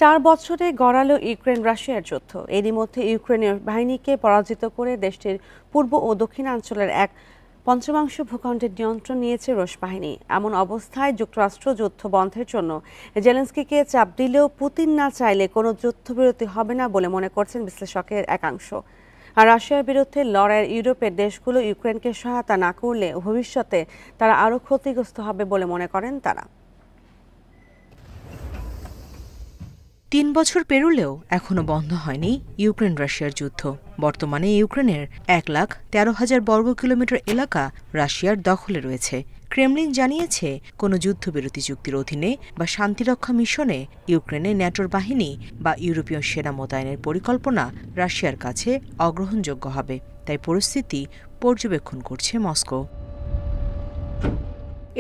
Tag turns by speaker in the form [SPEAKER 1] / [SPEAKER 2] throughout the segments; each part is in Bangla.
[SPEAKER 1] 4 বছরে গড়ালো ইউক্রেন রাশিয়ার যুদ্ধ। এরই মধ্যে ইউক্রেনীয় বাহিনীকে পরাজিত করে দেশটির পূর্ব ও দক্ষিণাঞ্চলের এক পঞ্চমাংশ ভূখণ্ডের নিয়ন্ত্রণ নিয়েছে রুশ বাহিনী। এমন অবস্থায় যুক্তরাষ্ট্র যুদ্ধ বন্ধের জন্য জেলেনস্কিকে চাপ দিলেও পুতিন না চাইলে কোনো যুদ্ধবিরতি হবে না বলে মনে করছেন বিশ্লেষকের একাংশ। আর রাশিয়ার বিরুদ্ধে লড়াইয়ের ইউরোপের দেশগুলো ইউক্রেনকে সহায়তা না করলে ভবিষ্যতে তারা আরও ক্ষতিগ্রস্ত হবে বলে মনে করেন তারা।
[SPEAKER 2] 3 বছর পেরুলেও এখনো বন্ধ হয়নি ইউক্রেন রাশিয়ার যুদ্ধ। বর্তমানে ইউক্রেনের 1,13,000 বর্গ কিলোমিটার এলাকা রাশিয়ার দখলে রয়েছে। ক্রেমলিন জানিয়েছে, কোনো যুদ্ধবিরতি চুক্তির অধীনে বা শান্তিরক্ষা মিশনে ইউক্রেনে ন্যাটোর বাহিনী বা ইউরোপীয় সেনা মোতায়েনের পরিকল্পনা রাশিয়ার কাছে অগ্রহণযোগ্য হবে। তাই পরিস্থিতি পর্যবেক্ষণ করছে মস্কো।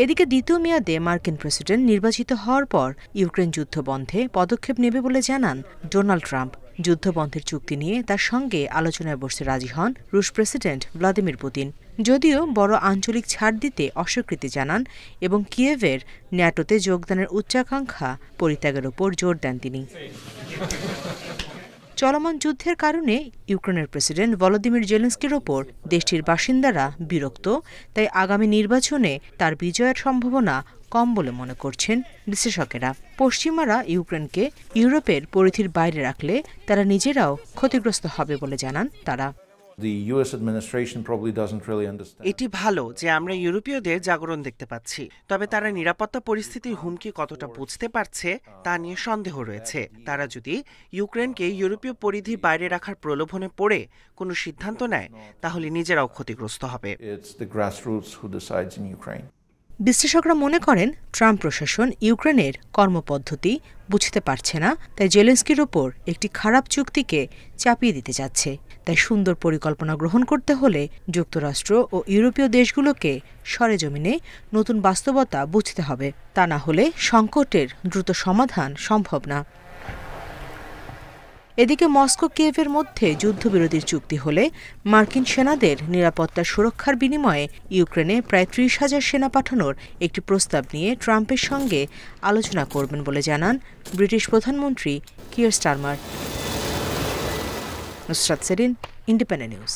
[SPEAKER 2] এদিকে দ্বিতীয় মেয়াদে মার্কিন প্রেসিডেন্ট নির্বাচিত হওয়ার পর ইউক্রেন যুদ্ধ বন্ধে পদক্ষেপ নেবে বলে জানান ডোনাল্ড ট্রাম্প। যুদ্ধবন্ধের চুক্তি নিয়ে তার সঙ্গে আলোচনায় বসতে রাজি হন রুশ প্রেসিডেন্ট ভ্লাদিমির পুতিন। যদিও বড় আঞ্চলিক ছাড় দিতে অস্বীকৃতি জানান এবং কিয়েভের ন্যাটোতে যোগদানের উচ্চাকাঙ্ক্ষা পরিত্যাগের ওপর জোর দেন তিনি। চলমান যুদ্ধের কারণে ইউক্রেনের প্রেসিডেন্ট ভলোদিমির জেলেনস্কির ওপর দেশটির বাসিন্দারা বিরক্ত। তাই আগামী নির্বাচনে তার বিজয়ের সম্ভাবনা কম বলে মনে করছেন বিশ্লেষকেরা। পশ্চিমারা ইউক্রেনকে ইউরোপের পরিধির বাইরে রাখলে তারা নিজেরাও ক্ষতিগ্রস্ত হবে বলে জানান তারা।
[SPEAKER 3] এটি ভালো যে আমরা ইউরোপীয়দের জাগরণ দেখতে পাচ্ছি, তবে তারা নিরাপত্তা পরিস্থিতির হুমকি কতটা বুঝতে পারছে তা নিয়ে সন্দেহ রয়েছে। তারা যদি ইউক্রেনকে ইউরোপীয় পরিধির বাইরে রাখার প্রলোভনে পড়ে কোনো সিদ্ধান্ত নেয়, তাহলে নিজেরাও ক্ষতিগ্রস্ত হবে।
[SPEAKER 2] বিশ্লেষকরা মনে করেন, ট্রাম্প প্রশাসন ইউক্রেনের কর্মপদ্ধতি বুঝতে পারছে না, তাই জেলেনস্কির ওপর একটি খারাপ চুক্তিকে চাপিয়ে দিতে যাচ্ছে। তাই সুন্দর পরিকল্পনা গ্রহণ করতে হলে যুক্তরাষ্ট্র ও ইউরোপীয় দেশগুলোকে সরেজমিনে নতুন বাস্তবতা বুঝতে হবে। তা না হলে সংকটের দ্রুত সমাধান সম্ভব না। এদিকে মস্কো কিয়েভের মধ্যে যুদ্ধবিরতির চুক্তি হলে মার্কিন সেনাদের নিরাপত্তার সুরক্ষার বিনিময়ে ইউক্রেনে প্রায় 30,000 সেনা পাঠানোর একটি প্রস্তাব নিয়ে ট্রাম্পের সঙ্গে আলোচনা করবেন বলে জানান ব্রিটিশ প্রধানমন্ত্রী Keir Starmer. Nusrat Serin, independent news.